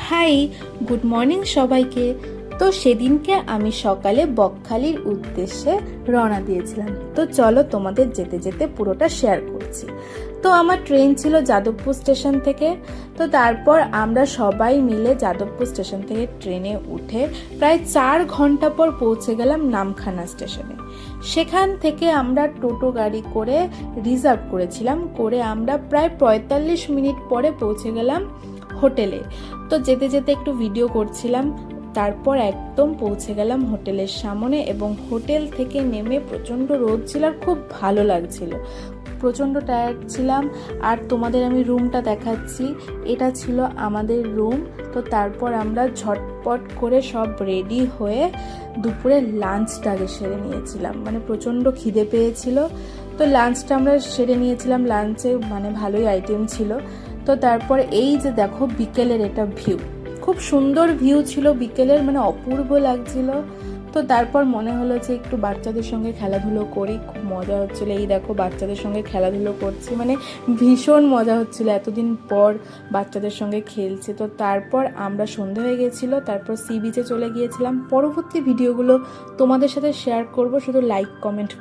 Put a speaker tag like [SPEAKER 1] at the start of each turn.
[SPEAKER 1] High, good morning সবাইকে। তো সেদিনকে আমি সকালে বকখালির উদ্দেশ্যে রওনা দিয়েছিলাম। তো চলো তোমাদের যেতে যেতে পুরোটা শেয়ার করছি। তো আমার ট্রেন ছিল যাদবপুর স্টেশন থেকে। তো তারপর আমরা সবাই মিলে যাদবপুর স্টেশন থেকে ট্রেনে উঠে প্রায় 4 ঘন্টা পর পৌঁছে গেলাম নামখানা স্টেশনে। সেখান থেকে আমরা টোটো গাড়ি করে রিজার্ভ করেছিলাম, করে আমরা প্রায় 45 মিনিট পরে পৌঁছে গেলাম হোটেলে। তো যেতে যেতে একটু ভিডিও করছিলাম। তারপর একদম পৌঁছে গেলাম হোটেলের সামনে, এবং হোটেল থেকে নেমে প্রচণ্ড রোদ ছিল আর খুব ভালো লাগছিল, প্রচণ্ড টায়ার্ড ছিলাম। আর তোমাদের আমি রুমটা দেখাচ্ছি, এটা ছিল আমাদের রুম। তো তারপর আমরা ঝটপট করে সব রেডি হয়ে দুপুরে লাঞ্চটা আগে সেরে নিয়েছিলাম, মানে প্রচণ্ড খিদে পেয়েছিল। তো লাঞ্চটা আমরা সেরে নিয়েছিলাম, লাঞ্চে মানে ভালোই আইটেম ছিল। তো তারপর এই যে দেখো বিকেলের এটা ভিউ, খুব সুন্দর ভিউ ছিল বিকেলের, মানে অপূর্ব লাগছিল। তো তারপর মনে হলো যে একটু বাচ্চাদের সঙ্গে খেলাধুলো করি, খুব মজা হচ্ছিল। এই দেখো বাচ্চাদের সঙ্গে খেলাধুলো করছি, মানে ভীষণ মজা হচ্ছিল, এতদিন পর বাচ্চাদের সঙ্গে খেলছে। তো তারপর আমরা সন্ধে হয়ে গেছিলো, তারপর সি বিচে চলে গিয়েছিলাম। পরবর্তী ভিডিওগুলো তোমাদের সাথে শেয়ার করব, শুধু লাইক কমেন্ট